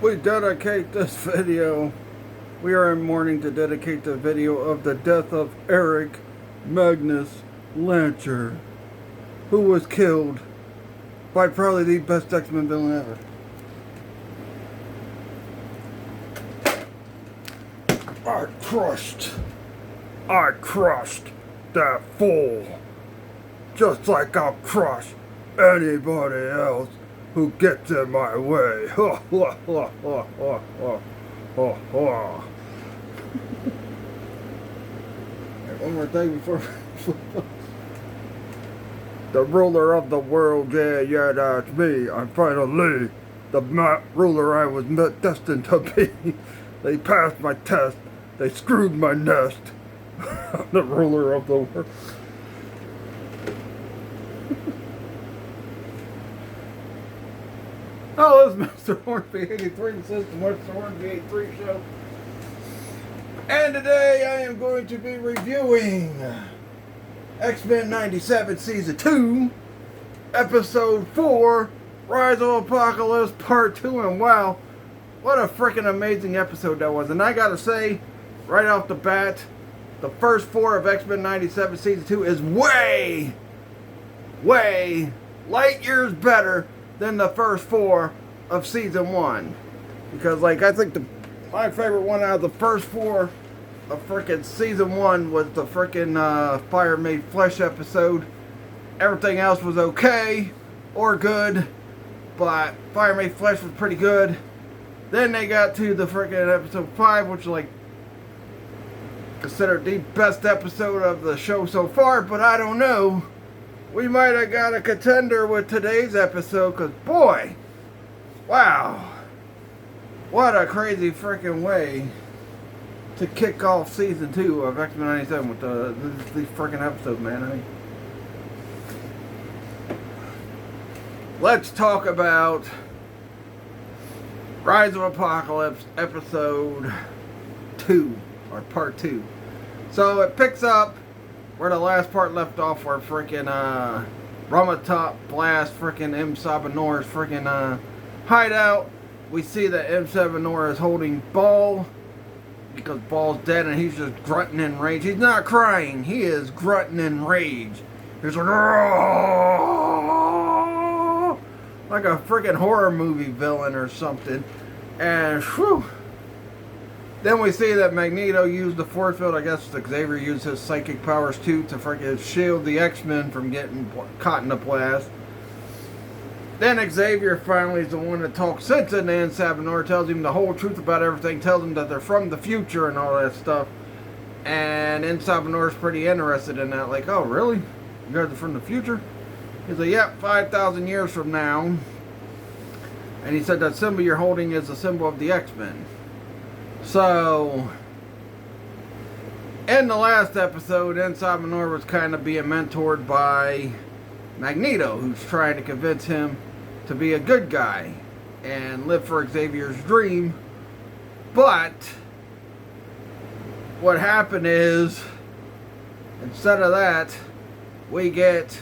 We dedicate this video. We are in mourning to dedicate the video of the death of Eric Magnus Lancher, who was killed by probably the best X-Men villain ever. I crushed that fool, just like I'll crush anybody else who gets in my way. Ha ha ha ha ha ha ha ha. One more thing before the ruler of the world, yeah, that's me. I'm finally the ruler I was destined to be. They passed my test. They screwed my nest. I'm the ruler of the world. Oh, this is Mr. Hornsby 83. This is the Mr. Hornsby 83 show. And today I am going to be reviewing X-Men97 Season 2, Episode 4, Rise of Apocalypse Part 2. And wow, what a freaking amazing episode that was. And I gotta say, right off the bat, the first 4 of X-Men97 Season 2 is way light years better than the first 4 of Season 1. Because, like, I think my favorite one out of the first 4 of frickin' Season 1 was the frickin' Fire Made Flesh episode. Everything else was okay or good, but Fire Made Flesh was pretty good. Then they got to the frickin' episode 5, which is like considered the best episode of the show so far, but I don't know. We might have got a contender with today's episode, because boy, wow, what a crazy freaking way to kick off Season 2 of X-Men97 with these freaking episodes, man. I mean, let's talk about Rise of Apocalypse Episode 2, or Part 2. So it picks up where the last part left off, where freaking Ramatop Blast freaking M7-Noir's freaking hideout. We see that M7-Noir is holding Ball, because Ball's dead and he's just grunting in rage. He's not crying, he is grunting in rage. He's like, "Aah!" Like a freaking horror movie villain or something. And whew. Then we see that Magneto used the force field. I guess Xavier used his psychic powers too to freaking shield the X-Men from getting caught in the blast. Then Xavier finally is the one that talks sense into M7-Noir, tells him the whole truth about everything, tells him that they're from the future and all that stuff. And M7-Noir is pretty interested in that, like, oh really? You guys are from the future? He's like, yep, 5,000 years from now. And he said that symbol you're holding is a symbol of the X-Men. So, in the last episode, M7-Noir was kind of being mentored by Magneto, who's trying to convince him to be a good guy and live for Xavier's dream. But what happened is, instead of that, we get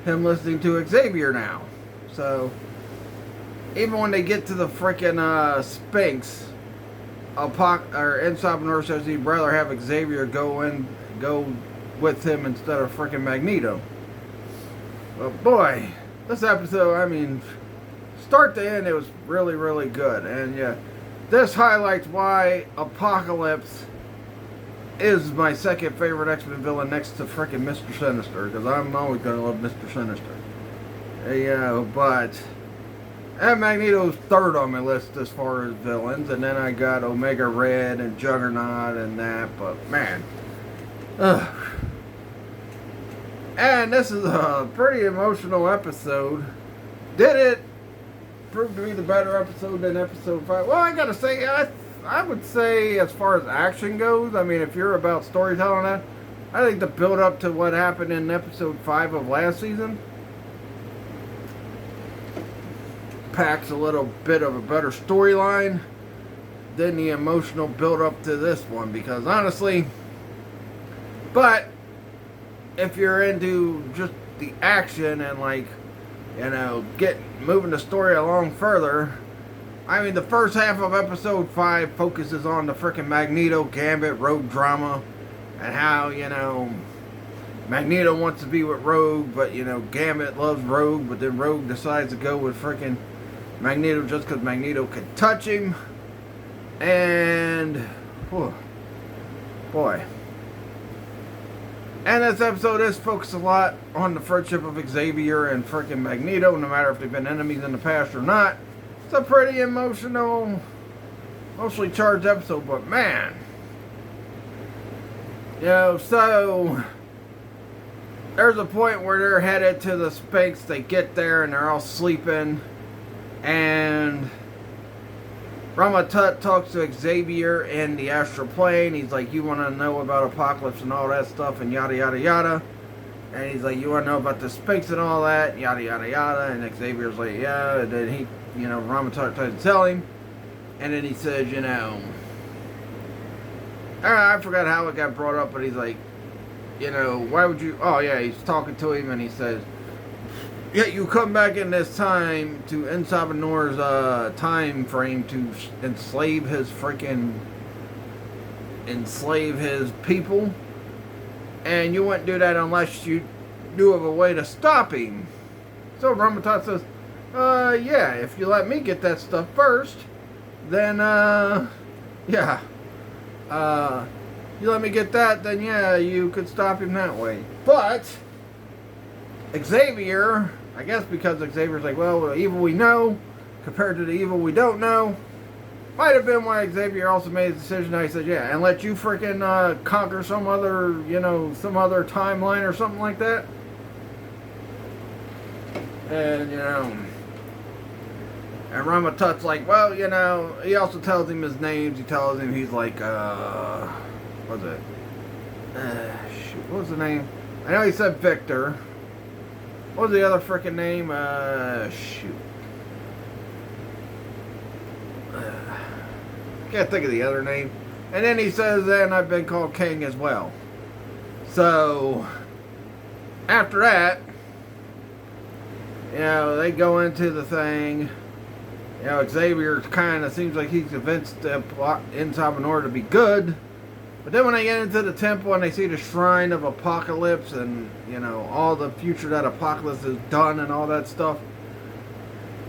him listening to Xavier now. So, even when they get to the freaking Sphinx, M7-Noir says he'd rather have Xavier go with him instead of freaking Magneto. But boy, this episode, I mean, start to end, it was really, really good. And yeah, this highlights why Apocalypse is my second favorite X-Men villain next to freaking Mr. Sinister, because I'm always going to love Mr. Sinister. Yeah, but and Magneto's third on my list as far as villains, and then I got Omega Red and Juggernaut and that, but man. Ugh. And this is a pretty emotional episode. Did it prove to be the better episode than episode 5? Well, I gotta say, I would say as far as action goes, I mean, if you're about storytelling, I think the build up to what happened in episode 5 of last season packs a little bit of a better storyline than the emotional build up to this one, because honestly, but if you're into just the action and, like, you know, moving the story along further, I mean, the first half of episode 5 focuses on the frickin' Magneto Gambit Rogue drama and how, you know, Magneto wants to be with Rogue, but, you know, Gambit loves Rogue, but then Rogue decides to go with frickin' Magneto just because Magneto can touch him. And, whew, boy. And this episode is focused a lot on the friendship of Xavier and frickin' Magneto, no matter if they've been enemies in the past or not. It's a pretty emotionally charged episode, but man. You know, so there's a point where they're headed to the Sphinx. They get there and they're all sleeping. And Ramatut talks to Xavier in the astral plane. He's like, you want to know about Apocalypse and all that stuff and yada yada yada. And he's like, you want to know about the Sphinx and all that, yada yada yada. And Xavier's like, yeah. And then he, you know, Ramatut tries to tell him. And then he says, you know, I forgot how it got brought up, but he's like, you know, why would you, oh yeah, he's talking to him and he says, yeah, you come back in this time to Ensabanor's time frame to enslave his people, and you wouldn't do that unless you knew of a way to stop him. So Ramatut says, yeah, if you let me get that stuff first, then yeah, you let me get that, then yeah, you could stop him that way. But Xavier, I guess because Xavier's like, well, the evil we know compared to the evil we don't know, might have been why Xavier also made his decision. He said, yeah, and let you freaking conquer some other, you know, some other timeline or something like that. And, you know, and Ramatut's like, well, you know, he also tells him his names. He tells him he's like, what's it? Shoot, what was the name? I know he said Victor. What was the other freaking name? Shoot. Can't think of the other name. And then he says, and I've been called King as well. So, after that, you know, they go into the thing. You know, Xavier kind of seems like he's convinced Ensabanor to be good. But then when they get into the temple and they see the shrine of Apocalypse and, you know, all the future that Apocalypse has done and all that stuff,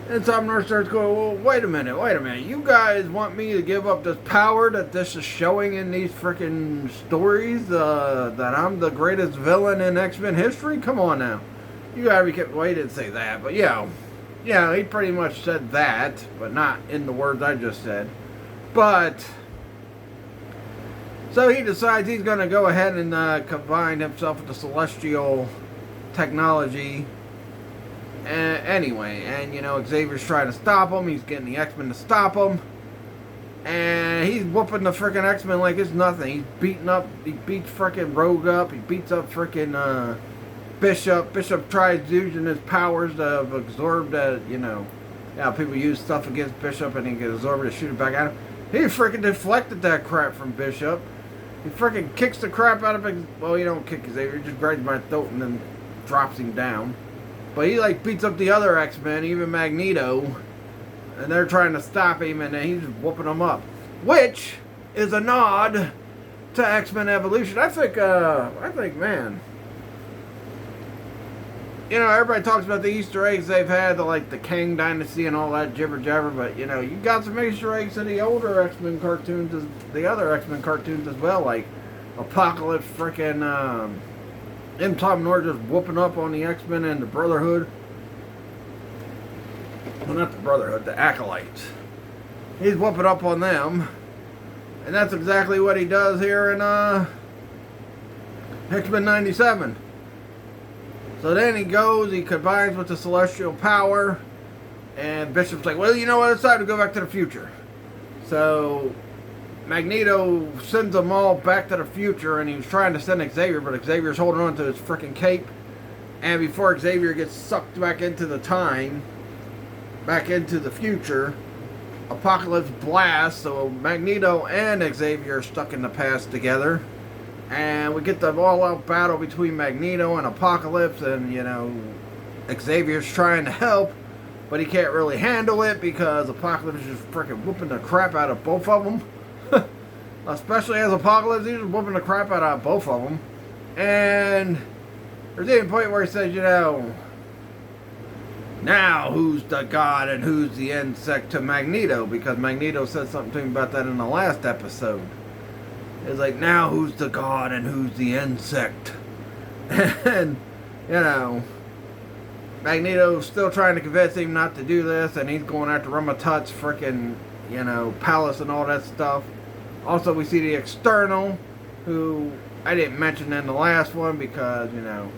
Ensabanor starts going, well, wait a minute. You guys want me to give up this power that this is showing in these freaking stories, that I'm the greatest villain in X-Men history? Come on now. You gotta be kidding. Well, he didn't say that, but yeah, he pretty much said that, but not in the words I just said. But so he decides he's going to go ahead and combine himself with the celestial technology. Anyway, and you know, Xavier's trying to stop him. He's getting the X-Men to stop him. And he's whooping the freaking X-Men like it's nothing. He's beating up, he beats freaking Rogue up. He beats up freaking Bishop. Bishop tries using his powers to absorb that, you know, people use stuff against Bishop and he can absorb it to shoot it back at him. He freaking deflected that crap from Bishop. He freaking kicks the crap out of him. Well, he don't kick Xavier, he just grabs him by the throat and then drops him down. But he like beats up the other X-Men, even Magneto, and they're trying to stop him, and then he's just whooping them up, which is a nod to X-Men Evolution. I think, man, you know, everybody talks about the Easter eggs they've had, like the Kang Dynasty and all that jibber jabber, but you know, you got some Easter eggs in the older X-Men cartoons, the other X-Men cartoons as well, like Apocalypse, freaking Ensabanor just whooping up on the X-Men and the Brotherhood. Well, not the Brotherhood, the Acolytes. He's whooping up on them. And that's exactly what he does here in X-Men97. So then he goes, he combines with the celestial power, and Bishop's like, well, you know what, it's time to go back to the future. So Magneto sends them all back to the future, and he was trying to send Xavier, but Xavier's holding on to his freaking cape. And before Xavier gets sucked back into the time, back into the future, Apocalypse blasts, so Magneto and Xavier are stuck in the past together. And we get the all-out battle between Magneto and Apocalypse, and, you know, Xavier's trying to help, but he can't really handle it because Apocalypse is just freaking whooping the crap out of both of them. Especially as Apocalypse, he's just whooping the crap out of both of them. And there's even a point where he says, you know, now who's the god and who's the insect to Magneto? Because Magneto said something to him about that in the last episode. It's like, now who's the god and who's the insect? And, you know, Magneto's still trying to convince him not to do this, and he's going after Ramatut's freaking, you know, palace and all that stuff. Also, we see the External, who I didn't mention in the last one because, you know,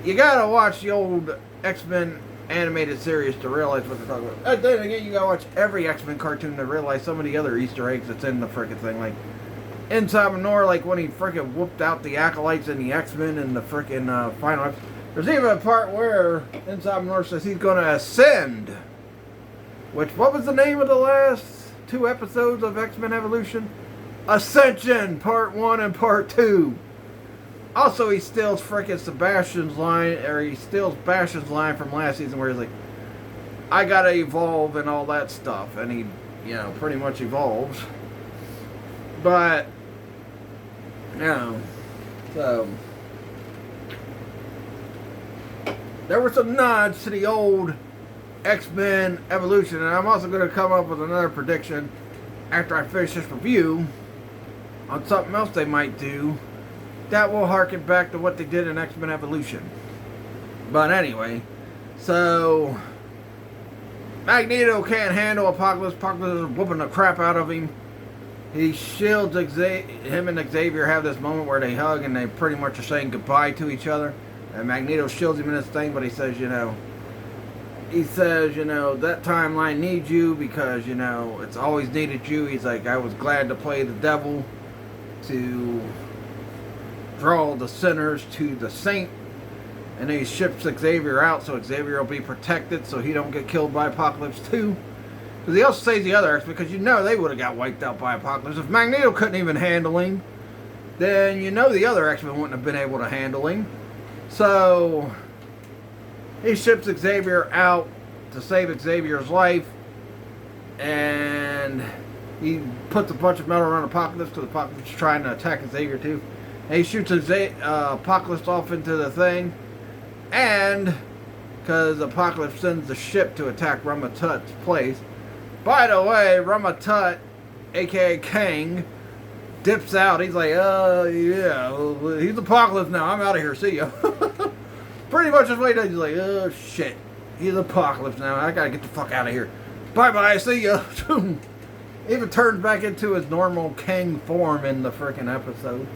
you gotta watch the old X-Men animated series to realize what they're talking about. And then again, you gotta watch every X-Men cartoon to realize some of the other Easter eggs that's in the freaking thing. Like, Inside Manor, like when he freaking whooped out the Acolytes and the X-Men in the freaking final episode. There's even a part where Inside Manor says he's gonna ascend. Which, what was the name of the last 2 episodes of X-Men Evolution? Ascension, Part 1 and Part 2. Also, he steals freaking Sebastian's line, or he steals Bastion's line from last season where he's like, I gotta evolve and all that stuff. And he, you know, pretty much evolves. But, you know, so there were some nods to the old X-Men Evolution, and I'm also going to come up with another prediction after I finish this review on something else they might do that will harken back to what they did in X-Men Evolution. But anyway, so Magneto can't handle Apocalypse. Apocalypse is whooping the crap out of him. He shields him and Xavier have this moment where they hug and they pretty much are saying goodbye to each other. And Magneto shields him in this thing, but he says, you know, that timeline needs you because, you know, it's always needed you. He's like, I was glad to play the devil to draw the sinners to the saint. And then he ships Xavier out so Xavier will be protected so he don't get killed by Apocalypse too. Because he also saves the other X, because you know they would have got wiped out by Apocalypse. If Magneto couldn't even handle him, then you know the other X-Men wouldn't have been able to handle him. So he ships Xavier out to save Xavier's life, and he puts a bunch of metal around Apocalypse because Apocalypse is trying to attack Xavier too. And he shoots Apocalypse off into the thing, and because Apocalypse sends the ship to attack Ramatut's place. By the way, Ramatut, aka Kang, dips out. He's like, yeah, he's Apocalypse now. I'm out of here. See ya. Pretty much that's what he does. He's like, oh shit, he's Apocalypse now. I gotta get the fuck out of here. Bye bye. See ya. Even turns back into his normal Kang form in the freaking episode.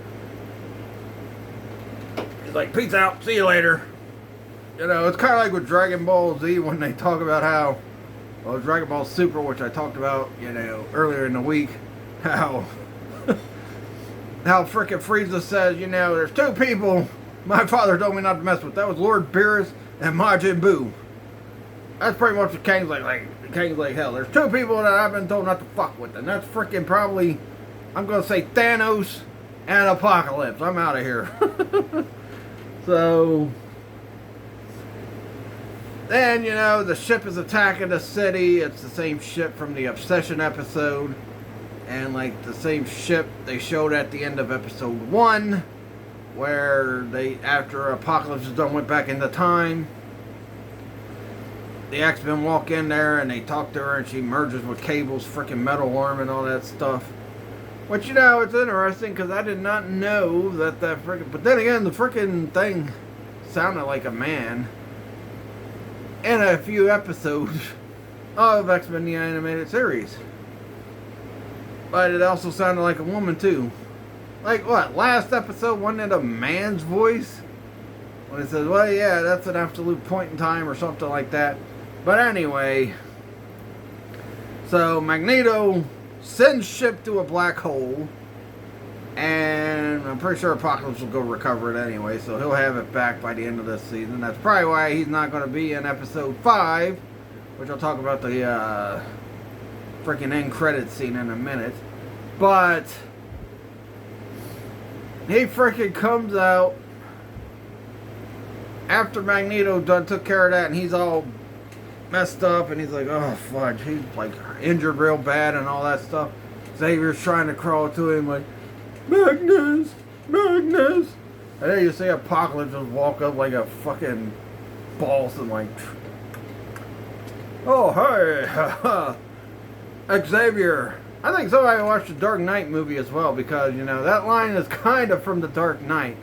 He's like, peace out. See you later. You know, it's kind of like with Dragon Ball Z when they talk about how, well, Dragon Ball Super, which I talked about, you know, earlier in the week, how frickin' Frieza says, you know, there's 2 people my father told me not to mess with. That was Lord Beerus and Majin Buu. That's pretty much what Kang's like, hell, there's 2 people that I've been told not to fuck with, and that's frickin' probably, I'm gonna say Thanos and Apocalypse. I'm out of here. So then, you know, the ship is attacking the city. It's the same ship from the Obsession episode. And, like, the same ship they showed at the end of episode 1. Where they, after Apocalypse is done, went back into time. The X-Men walk in there and they talk to her and she merges with Cable's freaking metal arm and all that stuff. Which, you know, it's interesting because I did not know that freaking... But then again, the freaking thing sounded like a man. In a few episodes of X-Men the Animated Series. But it also sounded like a woman too. Like what? Last episode wasn't it a man's voice? When it says, well yeah, that's an absolute point in time or something like that. But anyway. So Magneto sends ship to a black hole. And I'm pretty sure Apocalypse will go recover it anyway, so he'll have it back by the end of this season. That's probably why he's not going to be in episode 5, which I'll talk about the freaking end credits scene in a minute. But he freaking comes out after Magneto done took care of that, and he's all messed up, and he's like, oh fudge, he's like injured real bad and all that stuff. Xavier's trying to crawl to him like, Magnus, Magnus. And then you see Apocalypse just walk up like a fucking boss and like, oh hey, Xavier. I think somebody watched the Dark Knight movie as well, because you know that line is kind of from the Dark Knight.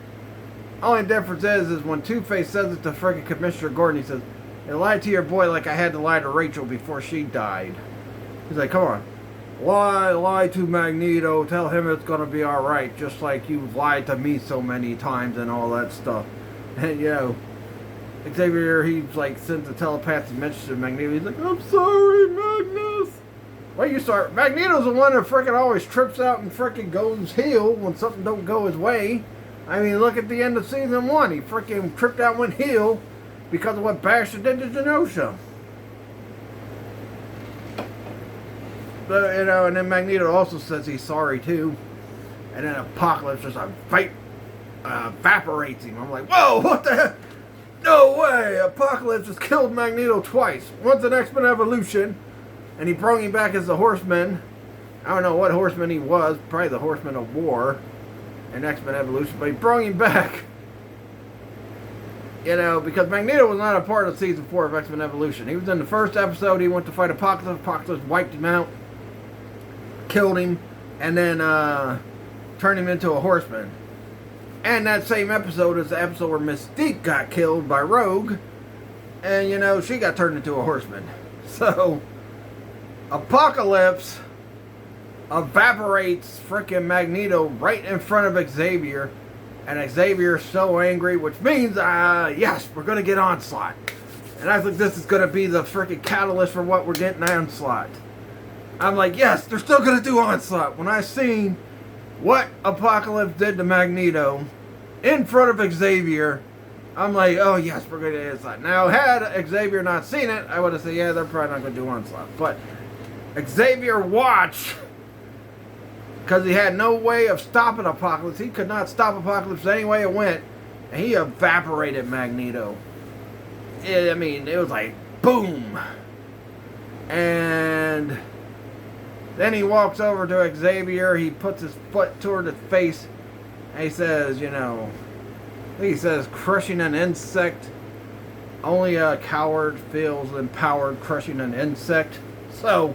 Only difference is when Two-Face says it to freaking Commissioner Gordon, he says, "I lied to your boy like I had to lie to Rachel before she died." He's like, come on. Lie to Magneto, tell him it's gonna be alright, just like you've lied to me so many times and all that stuff. And you know, Xavier, he's like sends a telepathic message to Magneto. He's like, I'm sorry, Magnus. Well, you start. Magneto's the one that freaking always trips out and freaking goes heel when something don't go his way. I mean, look at the end of season 1. He freaking tripped out, went heel because of what Basher did to Genosha. But, you know, and then Magneto also says he's sorry too. And then Apocalypse just evaporates him. I'm like, whoa, what the heck? No way! Apocalypse has killed Magneto twice. Once in X-Men Evolution, and he brought him back as the Horseman. I don't know what Horseman he was. Probably the Horseman of War in X-Men Evolution. But he brought him back. You know, because Magneto was not a part of Season 4 of X-Men Evolution. He was in the first episode. He went to fight Apocalypse. Apocalypse wiped him out. Killed him. And then turned him into a Horseman. And that same episode is the episode where Mystique got killed by Rogue. And, you know, she got turned into a Horseman. So, Apocalypse evaporates freaking Magneto right in front of Xavier. And Xavier's so angry, which means, yes, we're going to get Onslaught. And I think this is going to be the freaking catalyst for what we're getting Onslaught. I'm like, yes, they're still going to do Onslaught. When I seen what Apocalypse did to Magneto in front of Xavier, I'm like, oh yes, we're going to do Onslaught. Now, had Xavier not seen it, I would have said, yeah, they're probably not going to do Onslaught. But Xavier watched, because he had no way of stopping Apocalypse. He could not stop Apocalypse any way it went, and he evaporated Magneto. I mean, it was like, boom. And then he walks over to Xavier. He puts his foot toward his face. And he says, you know, I think he says, crushing an insect. Only a coward feels empowered crushing an insect. So,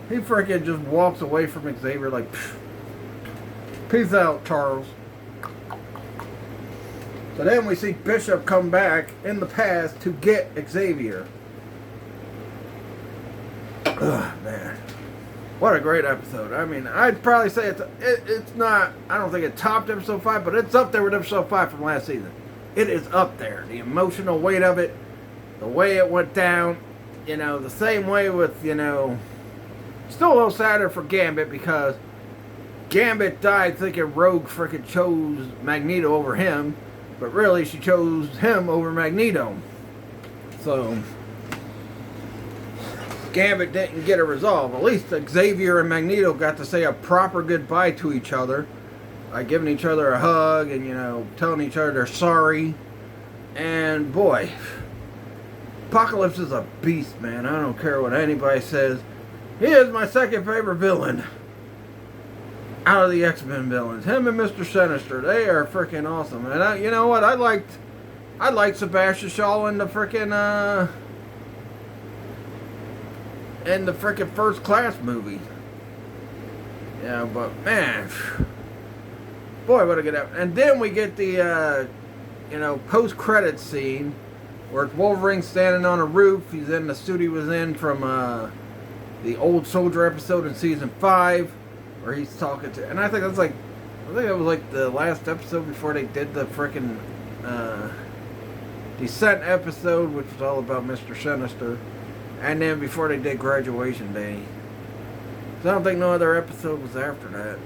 he freaking just walks away from Xavier like, peace out, Charles. So then we see Bishop come back in the past to get Xavier. Ugh, man. What a great episode. I mean, I'd probably say it's not, I don't think it topped episode 5, but it's up there with episode 5 from last season. It is up there. The emotional weight of it, the way it went down, you know, the same way with, you know, still a little sadder for Gambit, because Gambit died thinking Rogue frickin' chose Magneto over him, but really she chose him over Magneto. So Gambit didn't get a resolve. At least Xavier and Magneto got to say a proper goodbye to each other, by giving each other a hug and, you know, telling each other they're sorry. And boy, Apocalypse is a beast, man. I don't care what anybody says. He is my second favorite villain out of the X-Men villains. Him and Mr. Sinister, they are freaking awesome. And you know what? I liked Sebastian Shaw in the freaking First Class movie. Yeah, but man, boy, what a good episode. And then we get the you know, post-credits scene where it's Wolverine standing on a roof. He's in the suit he was in from the Old Soldier episode in season 5, where he's talking to, and I think that's like, I think it was like the last episode before they did the freaking Descent episode, which was all about Mr. Sinister, and then before they did Graduation Day. So I don't think no other episode was after that.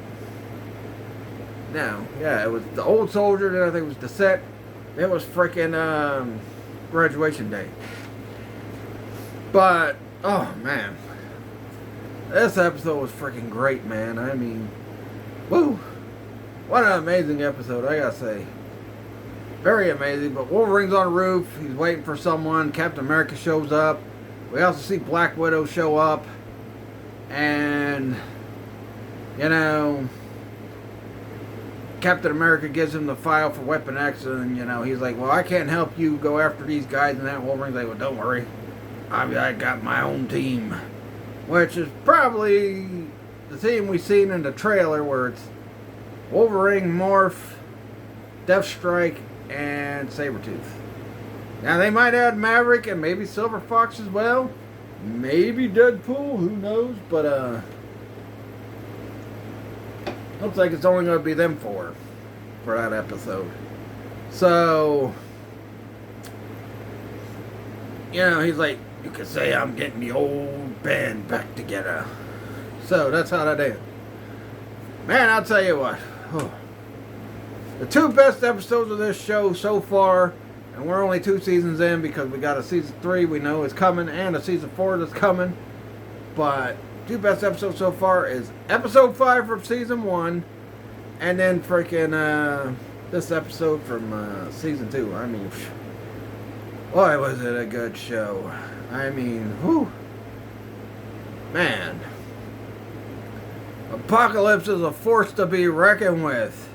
No, yeah, it was the Old Soldier, then I think it was Descent, then it was freaking Graduation Day. But, oh man, this episode was freaking great, man. I mean, woo! What an amazing episode, I gotta say. Very amazing. But Wolverine's on the roof. He's waiting for someone. Captain America shows up. We also see Black Widow show up, and, you know, Captain America gives him the file for Weapon X, and, you know, he's like, well, I can't help you go after these guys, and that Wolverine's like, well, don't worry, I got my own team, which is probably the team we seen in the trailer, where it's Wolverine, Morph, Deathstrike, and Sabretooth. Now, they might add Maverick and maybe Silver Fox as well. Maybe Deadpool, who knows? But, looks like it's only going to be them four for that episode. So, you know, he's like, you could say I'm getting the old band back together. So, that's how that is. Man, I'll tell you what. The two best episodes of this show so far, and we're only 2 seasons in because we got a season 3 we know is coming and a season 4 that's coming. But 2 best episodes so far is episode 5 from season 1, and then freaking this episode from season 2. I mean, boy, was it a good show. I mean, whew. Man. Apocalypse is a force to be reckoned with.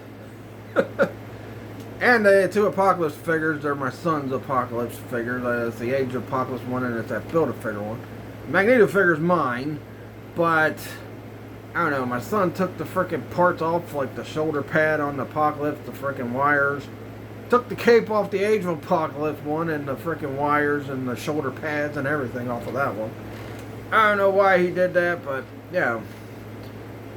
And the 2 Apocalypse figures, they're my son's Apocalypse figures. It's the Age of Apocalypse one, and it's that Build-A-Figure one. Magneto figure's mine, but I don't know, my son took the freaking parts off, like the shoulder pad on the Apocalypse, the freaking wires. Took the cape off the Age of Apocalypse one, and the freaking wires and the shoulder pads and everything off of that one. I don't know why he did that, but yeah.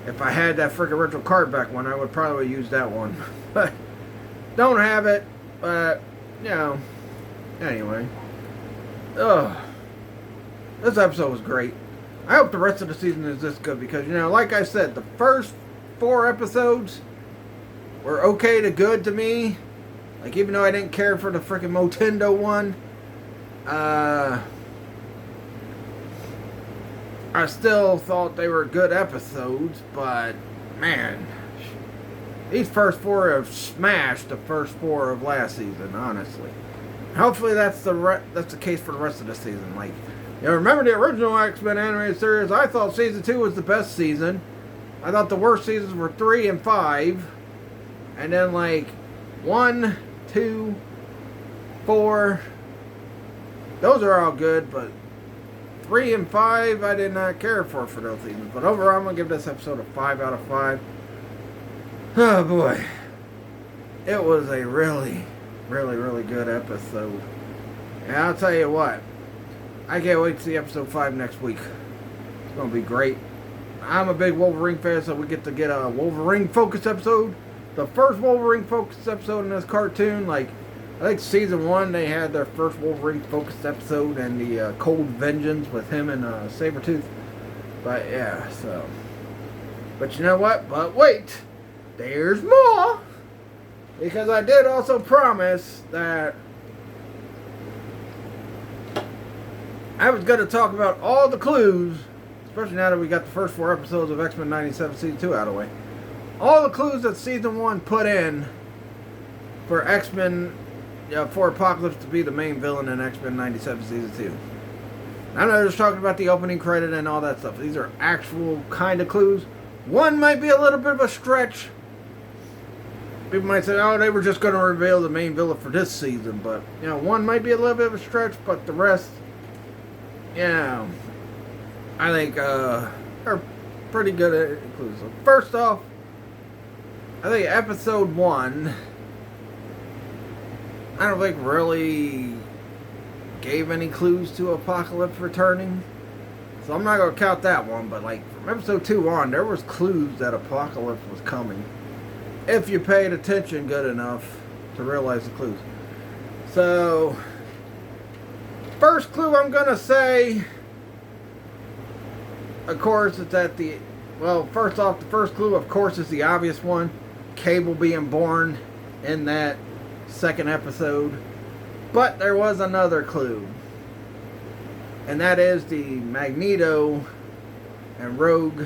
If I had that freaking original cardback one, I would probably use that one. But don't have it. But, you know. Anyway. Ugh. This episode was great. I hope the rest of the season is this good because, you know, like I said, the first 4 episodes were okay to good to me. Like, even though I didn't care for the freaking Motendo one, I still thought they were good episodes, but man, these first 4 have smashed the first 4 of last season, honestly. Hopefully that's the case for the rest of the season. Like, you know, remember the original X-Men animated series? I thought season 2 was the best season. I thought the worst seasons were 3 and 5. And then like 1, 2, 4. Those are all good, but 3 and 5 I did not care for those seasons. But overall, I'm going to give this episode a 5 out of 5. Oh boy. It was a really, really, really good episode. And I'll tell you what. I can't wait to see episode 5 next week. It's going to be great. I'm a big Wolverine fan, so we get a Wolverine focused episode. The first Wolverine focused episode in this cartoon, like, I think season 1 they had their first Wolverine focused episode and the Cold Vengeance with him and Sabretooth. But yeah, so. But you know what? But wait! There's more! Because I did also promise that I was going to talk about all the clues, especially now that we got the first 4 episodes of X-Men97 Season 2 out of the way. All the clues that Season 1 put in for X-Men, for Apocalypse to be the main villain in X-Men97 Season 2. I'm not just talking about the opening credit and all that stuff. These are actual kind of clues. One might be a little bit of a stretch. People might say, oh, they were just going to reveal the main villain for this season. But, you know, one might be a little bit of a stretch, but the rest, yeah, I think are pretty good at clues. So first off, I think episode 1, I don't think really gave any clues to Apocalypse returning. So I'm not going to count that one, but like from episode 2 on, there was clues that Apocalypse was coming. If you paid attention good enough to realize the clues. So, first clue I'm going to say, of course, it's at the, well, first off, the first clue, of course, is the obvious one. Cable being born in that second episode. But there was another clue. And that is the Magneto and Rogue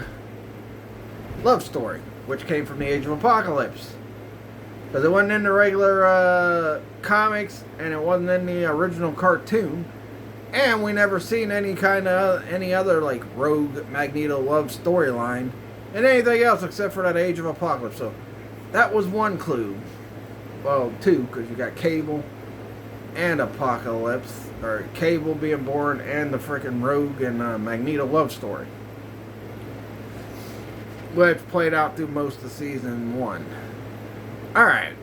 love story, which came from the Age of Apocalypse. Because it wasn't in the regular comics, and it wasn't in the original cartoon. And we never seen any other like rogue Magneto love storyline and anything else except for that Age of Apocalypse. So that was one clue. Well, two, because you got Cable and Apocalypse, or Cable being born, and the freaking Rogue and Magneto love story, which played out through most of season 1. Alright.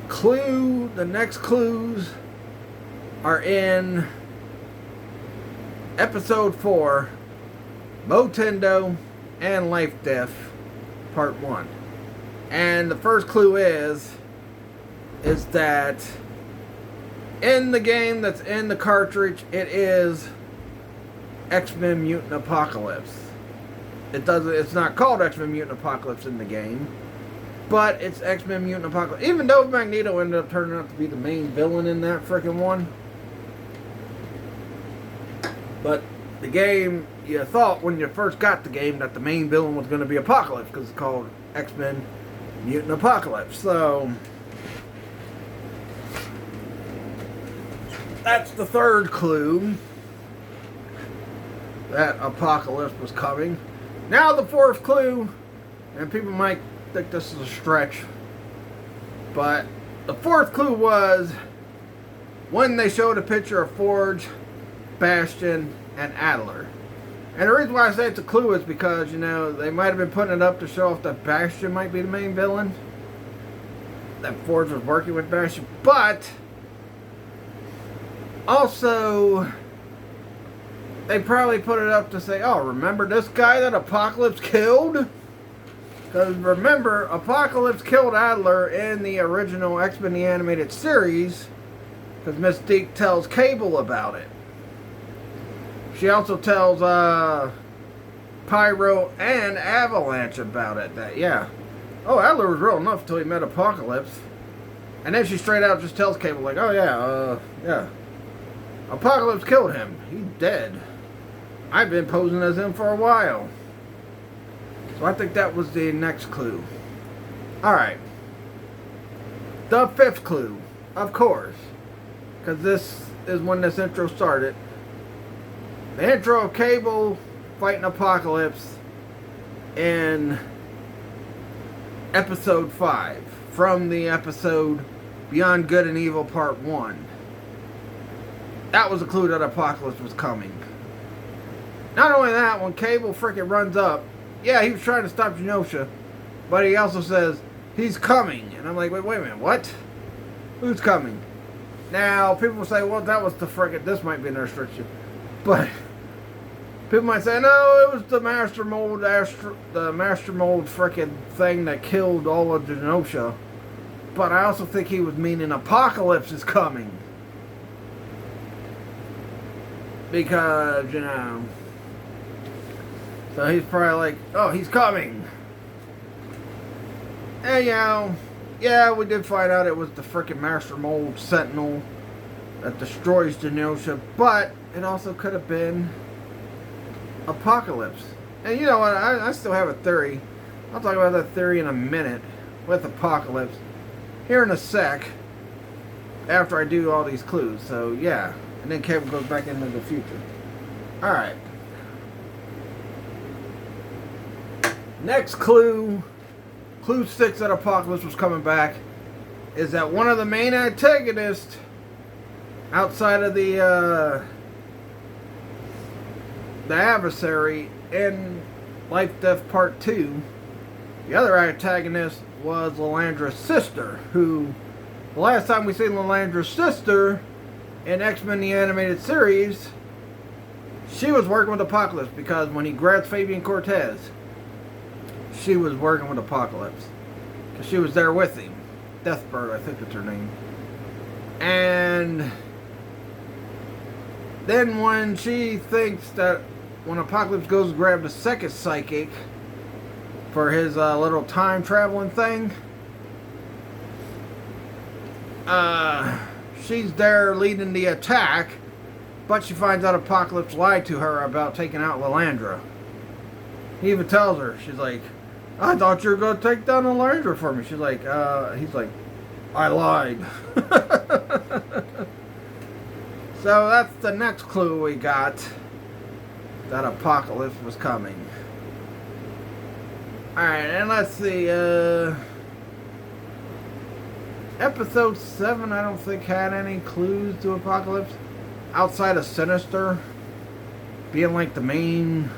The next clues are in episode 4, Motendo and Life Death, part 1. And the first clue is that in the game that's in the cartridge, it is X-Men Mutant Apocalypse. It's not called X-Men Mutant Apocalypse in the game, but it's X-Men Mutant Apocalypse. Even though Magneto ended up turning out to be the main villain in that freaking one. But the game, you thought when you first got the game that the main villain was going to be Apocalypse, because it's called X-Men Mutant Apocalypse. So that's the third clue, that Apocalypse was coming. Now the fourth clue, and people might think this is a stretch, but the fourth clue was when they showed a picture of Forge, Bastion, and Adler. And the reason why I say it's a clue is because, they might have been putting it up to show off that Bastion might be the main villain, that Forge was working with Bastion, but also they probably put it up to say, oh, remember this guy that Apocalypse killed? Because remember, Apocalypse killed Adler in the original X-Men the Animated Series, because Mystique tells Cable about it. She also tells Pyro and Avalanche about it. That, yeah. Oh, Adler was real enough until he met Apocalypse. And then she straight out just tells Cable, like, oh yeah. Apocalypse killed him. He's dead. I've been posing as him for a while. So I think that was the next clue. Alright. The fifth clue, of course. Because this is when this intro started. The intro of Cable fighting Apocalypse in episode 5. From the episode Beyond Good and Evil Part 1. That was a clue that Apocalypse was coming. Not only that, when Cable freaking runs up, yeah, he was trying to stop Genosha, but he also says, he's coming. And I'm like, wait a minute, what? Who's coming? Now, people will say, well, that was the freaking, this might be an restriction. But people might say, no, it was the Master Mold freaking thing that killed all of Genosha. But I also think he was meaning Apocalypse is coming. Because, so he's probably like, oh, he's coming. And, yeah, we did find out it was the freaking Master Mold Sentinel that destroys Genosha. But it also could have been Apocalypse. And you know what, I still have a theory. I'll talk about that theory in a minute with Apocalypse. Here in a sec. After I do all these clues. So, yeah. And then Cable goes back into the future. Alright. Next clue. Clue 6 that Apocalypse was coming back. Is that one of the main antagonists outside of the adversary in Life Death Part 2. The other antagonist was Lilandra's sister. Who, the last time we seen Lilandra's sister in X-Men the Animated Series, she was working with Apocalypse, because when he grabbed Fabian Cortez, she was working with Apocalypse, because she was there with him. Deathbird, I think that's her name. And then when she thinks that when Apocalypse goes to grab the second psychic for his little time traveling thing, she's there leading the attack, but she finds out Apocalypse lied to her about taking out Lilandra. He even tells her, she's like, I thought you were going to take down Lilandra for me. She's like, he's like, I lied. So that's the next clue we got, that Apocalypse was coming. Alright, and let's see, episode 7 I don't think had any clues to Apocalypse, outside of Sinister being like the main,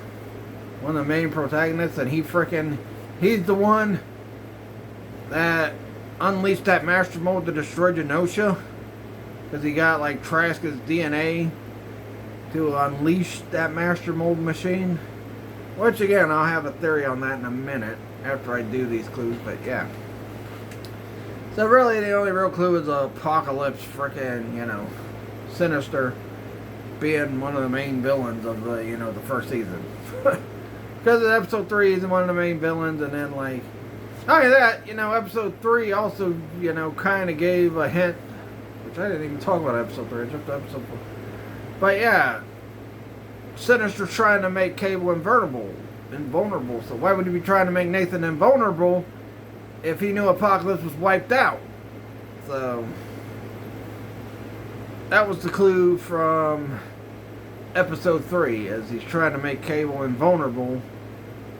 one of the main protagonists, and he's the one that unleashed that master mold to destroy Genosha, because he got like Traska's DNA to unleash that master mold machine. Which again, I'll have a theory on that in a minute after I do these clues, but yeah. So really the only real clue is Apocalypse frickin', Sinister being one of the main villains of the, the first season. Because episode 3 is one of the main villains, and then like, not only that, episode 3 also, kind of gave a hint, which I didn't even talk about episode 3, just episode 4. But yeah, Sinister's trying to make Cable invulnerable. So why would he be trying to make Nathan invulnerable if he knew Apocalypse was wiped out? So that was the clue from episode 3, as he's trying to make Cable invulnerable,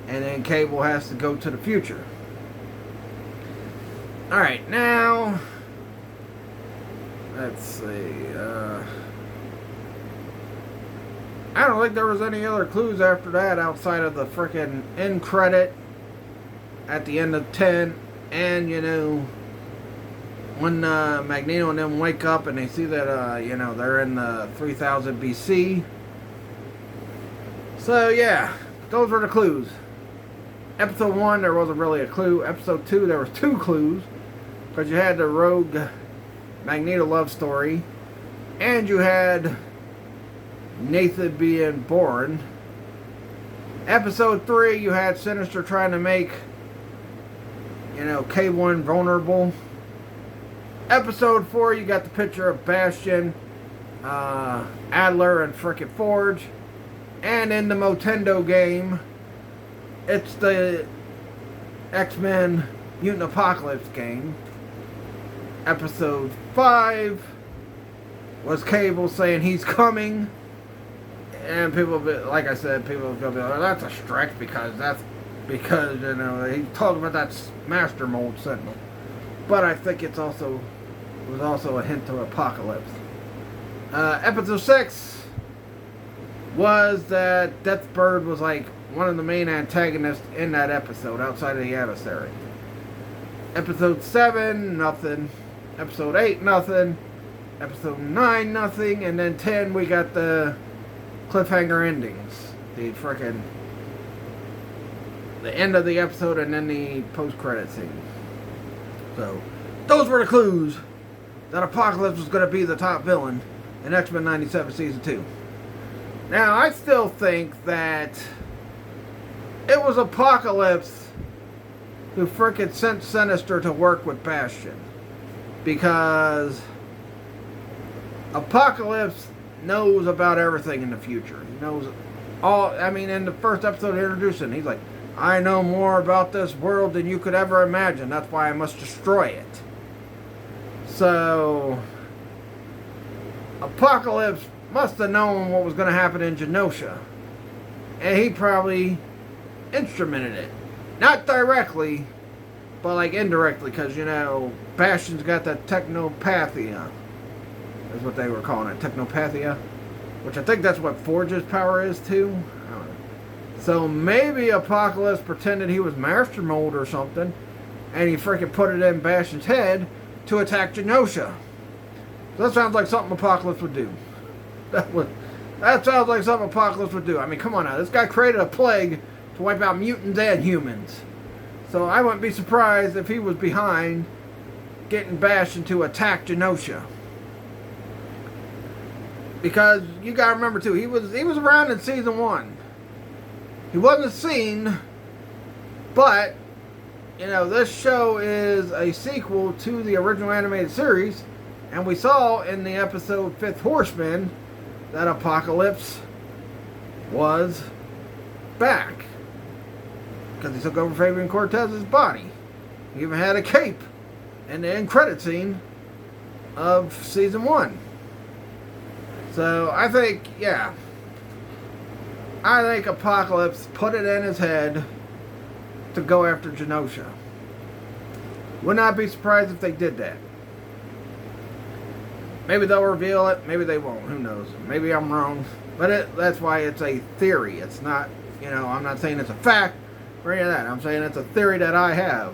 and then Cable has to go to the future. Alright, now let's see, I don't think there was any other clues after that outside of the frickin' end credit at the end of 10, and when Magneto and them wake up and they see that they're in the 3000 BC. So yeah, those were the clues. Episode 1 there wasn't really a clue. Episode 2 there was 2 clues, because you had the rogue Magneto love story, and you had Nathan being born. Episode 3 you had Sinister trying to make Cable invulnerable. Episode 4 you got the picture of Bastion, Adler, and frickin' Forge. And in the Motendo game, it's the X-Men Mutant Apocalypse game. Episode 5 was Cable saying he's coming. And people, like I said, people will be like, oh, that's a stretch because he's talking about that master mold sentinel. But I think it was also a hint to Apocalypse. Episode 6 was that Deathbird was like one of the main antagonists in that episode, outside of the adversary. Episode 7, nothing. Episode 8, nothing. Episode 9, nothing. And then 10, we got the cliffhanger endings. The end of the episode and then the post-credit scene. So, those were the clues that Apocalypse was going to be the top villain in X-Men97 Season 2. Now, I still think that it was Apocalypse who frickin' sent Sinister to work with Bastion. Because Apocalypse knows about everything in the future. He knows all. I mean, in the first episode introducing, he's like, I know more about this world than you could ever imagine. That's why I must destroy it. So Apocalypse must have known what was going to happen in Genosha. And he probably instrumented it. Not directly, but like indirectly, because, Bastion's got that technopathia. Is what they were calling it, technopathia. Which I think that's what Forge's power is too. I don't know. So maybe Apocalypse pretended he was Master Mold or something, and he freaking put it in Bastion's head to attack Genosha. So that sounds like something Apocalypse would do. That sounds like something Apocalypse would do. I mean, come on now. This guy created a plague to wipe out mutants and humans. So I wouldn't be surprised if he was behind getting Bastion to attack Genosha. Because you gotta remember too, he was around in season 1. He wasn't seen, but this show is a sequel to the original animated series, and we saw in the episode Fifth Horseman that Apocalypse was back because he took over Fabian Cortez's body. He even had a cape in the end credit scene of season 1. So I think, yeah, I think Apocalypse put it in his head to go after Genosha. Would not be surprised if they did that. Maybe they'll reveal it, maybe they won't, who knows. Maybe I'm wrong. But that's why it's a theory. It's not, I'm not saying it's a fact or any of that. I'm saying it's a theory that I have.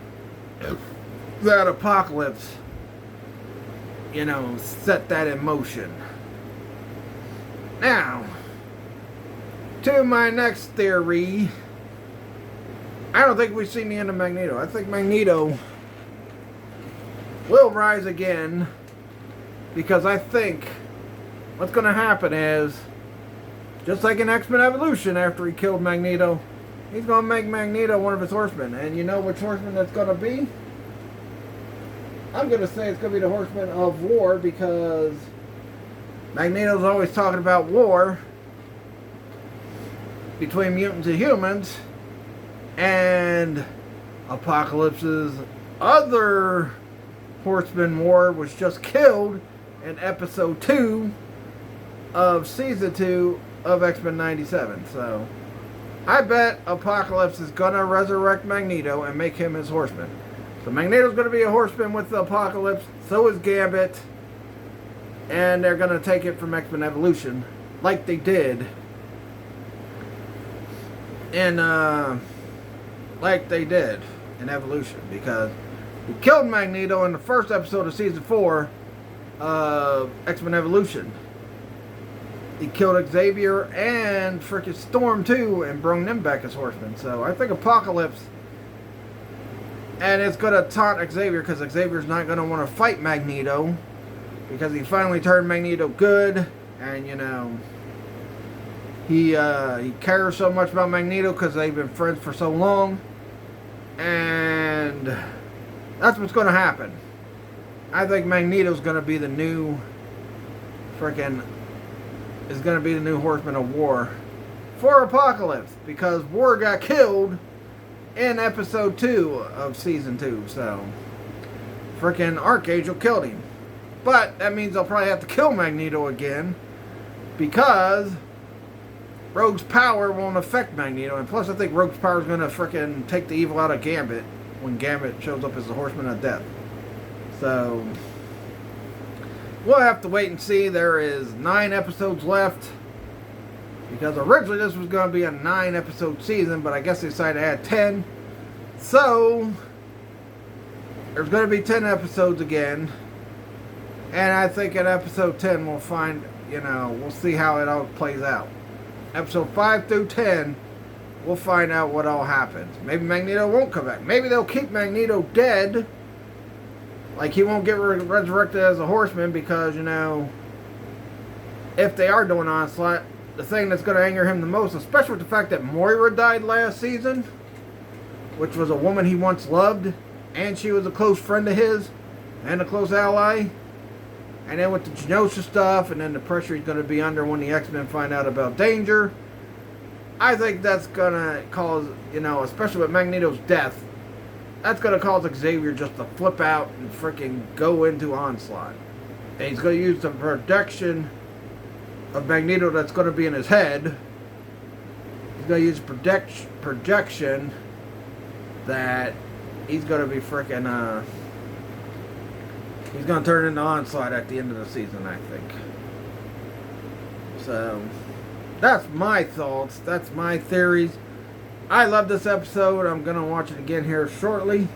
That Apocalypse, set that in motion. Now, to my next theory, I don't think we've seen the end of Magneto. I think Magneto will rise again, because I think what's going to happen is, just like in X-Men Evolution, after he killed Magneto, he's going to make Magneto one of his horsemen. And you know which horseman that's going to be? I'm going to say it's going to be the Horseman of War, because Magneto's always talking about war between mutants and humans, and Apocalypse's other Horseman war was just killed in episode 2 of season 2 of X-Men97. So I bet Apocalypse is going to resurrect Magneto and make him his horseman. So Magneto's going to be a horseman with the Apocalypse, so is Gambit, and they're going to take it from X-Men Evolution, like they did in Evolution, because he killed Magneto in the first episode of season 4 of X-Men Evolution. He killed Xavier and freaking Storm too, and brought them back as horsemen. So I think Apocalypse, and it's going to taunt Xavier, because Xavier's not going to want to fight Magneto, because he finally turned Magneto good, and he cares so much about Magneto because they've been friends for so long, and that's what's going to happen. I think Magneto's going to be the new Horseman of War for Apocalypse, because War got killed in episode 2 of season 2. So freaking Archangel killed him. But that means they'll probably have to kill Magneto again, because Rogue's power won't affect Magneto. And plus I think Rogue's power is going to freaking take the evil out of Gambit when Gambit shows up as the Horseman of Death. So we'll have to wait and see. There is 9 episodes left, because originally this was going to be a 9 episode season, but I guess they decided to add 10. So there's going to be 10 episodes again, and I think in episode 10 we'll find, we'll see how it all plays out. Episode 5 through 10, we'll find out what all happens. Maybe Magneto won't come back. Maybe they'll keep Magneto dead, like he won't get resurrected as a horseman, because if they are doing Onslaught, the thing that's going to anger him the most, especially with the fact that Moira died last season, which was a woman he once loved, and she was a close friend of his and a close ally, and then with the Genosha stuff, and then the pressure he's going to be under when the X-Men find out about Danger, I think that's going to cause, especially with Magneto's death, that's going to cause Xavier just to flip out and freaking go into Onslaught. And he's going to use the projection of Magneto that's going to be in his head. He's going to use projection that he's going to be freaking, he's going to turn into Onslaught at the end of the season, I think. So that's my thoughts. That's my theories. I love this episode. I'm going to watch it again here shortly.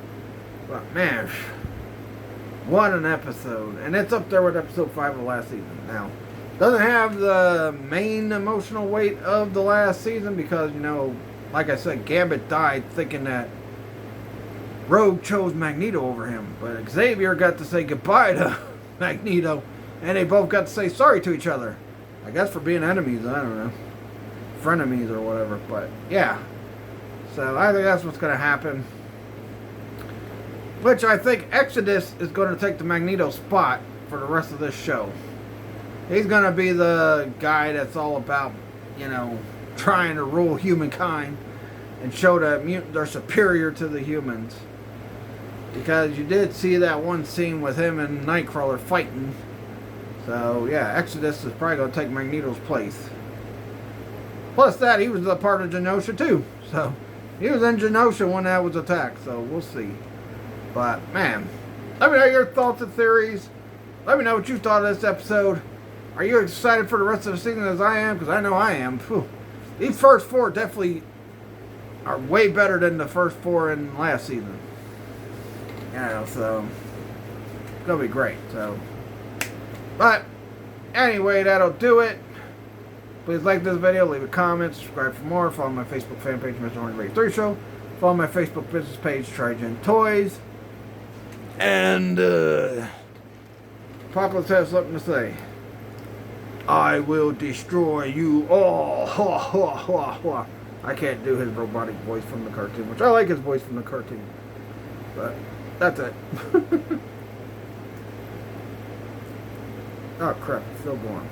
But man, what an episode. And it's up there with episode 5 of last season. Now, doesn't have the main emotional weight of the last season, because, like I said, Gambit died thinking that Rogue chose Magneto over him. But Xavier got to say goodbye to Magneto, and they both got to say sorry to each other. I guess for being enemies, I don't know. Frenemies or whatever. But yeah. So I think that's what's going to happen. Which I think Exodus is going to take the Magneto spot for the rest of this show. He's going to be the guy that's all about, trying to rule humankind and show that mutants are superior to the humans. Because you did see that one scene with him and Nightcrawler fighting. So, yeah, Exodus is probably going to take Magneto's place. Plus that, he was a part of Genosha too. So, he was in Genosha when that was attacked. So, we'll see. But, man, let me know your thoughts and theories. Let me know what you thought of this episode. Are you excited for the rest of the season as I am? Because I know I am. Whew. These first 4 definitely are way better than the first 4 in last season. You know, so it's going to be great. So, but anyway, that'll do it. Please like this video, leave a comment, subscribe for more. Follow my Facebook fan page, Mr. Horny Radio 3 Show. Follow my Facebook business page, Trigen Toys. And Apocalypse has something to say. I will destroy you all. Ha, ha, ha, ha. I can't do his robotic voice from the cartoon, which I like his voice from the cartoon. But that's it. Oh crap, it's still going.